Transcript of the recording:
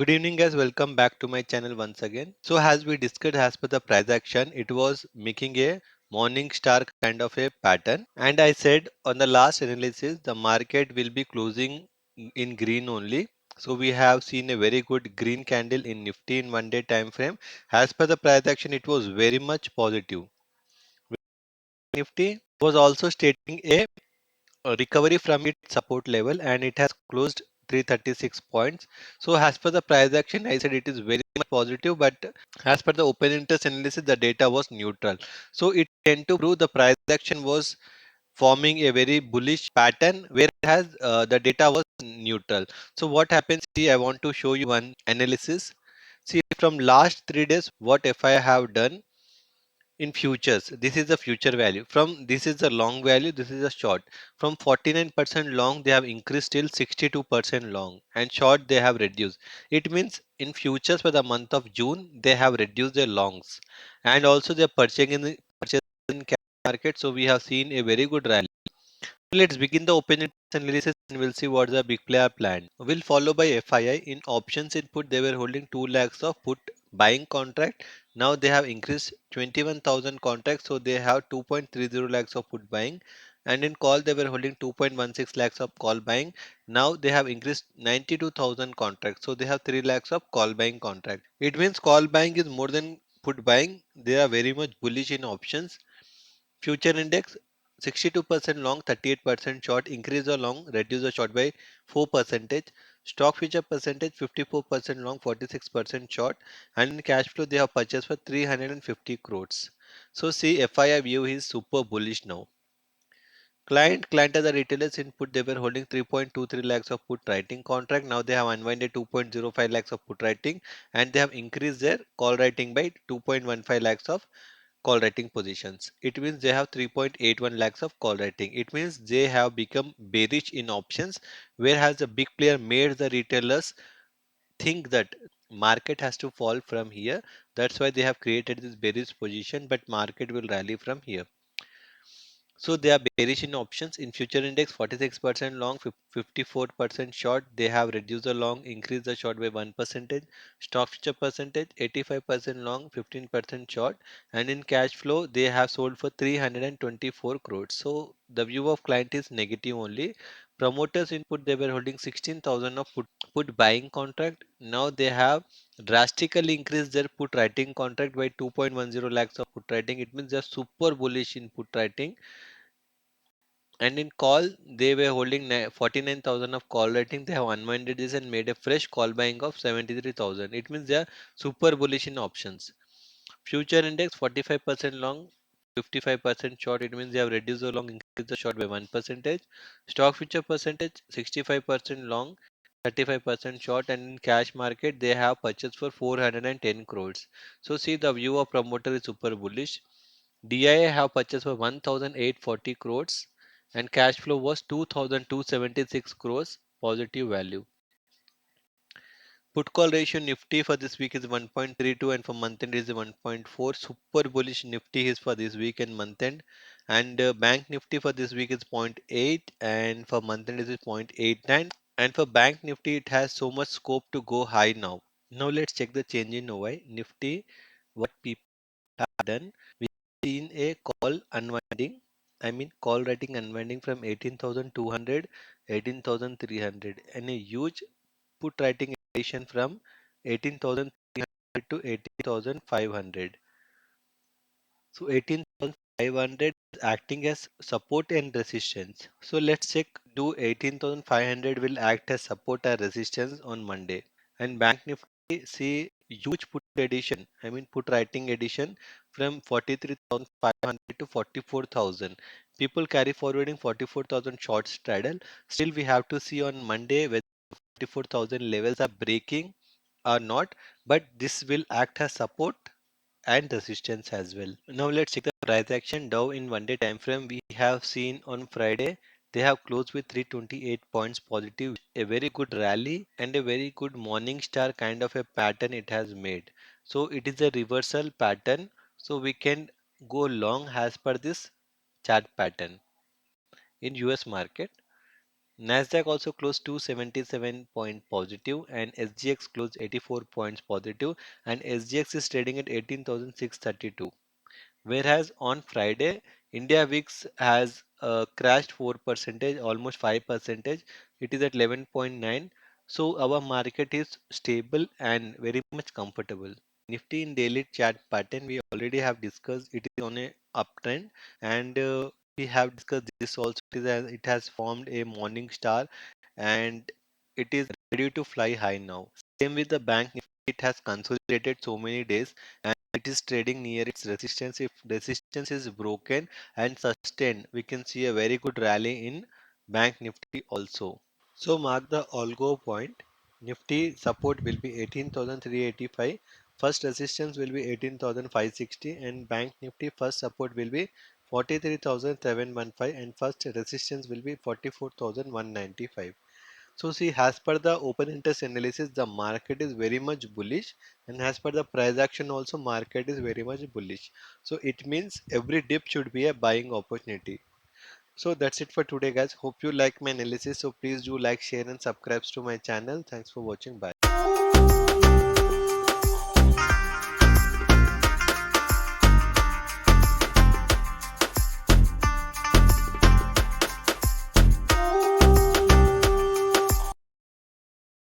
Good evening guys, welcome back to my channel once again. So as we discussed, as per the price action, it was making a morning star kind of a pattern, and I said on the last analysis the market will be closing in green only. So we have seen a very good green candle in Nifty in 1 day time frame. As per the price action, it was very much positive. Nifty was also stating a recovery from its support level, and it has closed 336 points. So as per the price action, I said it is very much positive, but as per the open interest analysis, the data was neutral. So it tend to prove the price action was forming a very bullish pattern, whereas the data was neutral. So what happens here, I want to show you one analysis. See, from last 3 days, what FI have done in futures. This is the future value. From this is the long value, this is a short. From 49% long, they have increased till 62% long, and short they have reduced. It means in futures for the month of June, they have reduced their longs, and also they are purchasing cash market. So we have seen a very good rally. Let's begin the open interest analysis and we'll see what the big player planned. We'll follow by FII. In options input, they were holding 2 lakhs of put buying contract. Now they have increased 21,000 contracts, so they have 2.30 lakhs of put buying. And in call, they were holding 2.16 lakhs of call buying. Now they have increased 92,000 contracts, so they have 3 lakhs of call buying contract. It means call buying is more than put buying. They are very much bullish in options. Future index 62% long, 38% short, increase the long, reduce the short by 4 percentage. Stock future percentage 54% long, 46% short, and in cash flow they have purchased for 350 crores. So see, FII view is super bullish now. Client as a retailers input, they were holding 3.23 lakhs of put writing contract. Now they have unwinded 2.05 lakhs of put writing, and they have increased their call writing by 2.15 lakhs of call writing positions. It means they have 3.81 lakhs of call writing. It means they have become bearish in options, whereas the big player made the retailers think that market has to fall from here. That's why they have created this bearish position, but market will rally from here. So they are bearish in options. In future index 46% long, 54% short. They have reduced the long, increased the short by 1 percentage. Stock future percentage 85% long, 15% short. And in cash flow they have sold for 324 crores. So the view of client is negative only. Promoters input, they were holding 16,000 of put buying contract. Now they have drastically increased their put writing contract by 2.10 lakhs of put writing. It means they are super bullish in put writing. And in call, they were holding 49,000 of call rating. They have unwinded this and made a fresh call buying of 73,000. It means they are super bullish in options. Future index 45% long, 55% short. It means they have reduced the long, increased the short by 1 percentage. Stock future percentage 65% long, 35% short, and in cash market they have purchased for 410 crores. So see, the view of promoter is super bullish. DIA have purchased for 1,840 crores, and cash flow was 2,276 crores positive value. Put call ratio Nifty for this week is 1.32, and for month end is 1.4. Super bullish Nifty is for this week and month end, and Bank Nifty for this week is zero point 0.8, and for month end is 0.89. And for Bank Nifty, it has so much scope to go high now. Now let's check the change in OI Nifty. What people have done, we've seen a call unwinding. I mean call writing unwinding from 18,200, 18,300, and a huge put writing addition from 18,300 to 18,500. So 18,500 is acting as support and resistance. So let's check, do 18,500 will act as support or resistance on Monday. And Bank Nifty see huge put addition, I mean put writing addition from 43,500 to 44,000. People carry forwarding 44,000 short straddle. Still we have to see on Monday whether 44,000 levels are breaking or not, but this will act as support and resistance as well. Now let's check the price action. Dow in 1 day time frame, we have seen on Friday they have closed with 328 points positive, a very good rally and a very good morning star kind of a pattern it has made. So it is a reversal pattern, so we can go long as per this chart pattern. In US market, Nasdaq also closed 277 point positive and SGX closed 84 points positive and SGX is trading at 18,632. Whereas on Friday, India VIX has crashed 4 percentage, almost 5 percentage. It is at 11.9. So our market is stable and very much comfortable. Nifty in daily chart pattern, we already have discussed. It is on a uptrend, and we have discussed this also. It has formed a morning star, and it is ready to fly high now. Same with the bank Nifty. It has consolidated so many days and it is trading near its resistance. If resistance is broken and sustained, we can see a very good rally in Bank Nifty also. So mark the algo point. Nifty support will be 18,385. First resistance will be 18,560 and Bank Nifty first support will be 43,715 and first resistance will be 44,195. So see, as per the open interest analysis, the market is very much bullish, and as per the price action also, market is very much bullish. So it means every dip should be a buying opportunity. So that's it for today, guys. Hope you like my analysis. So please do like, share, and subscribe to my channel. Thanks for watching. Bye.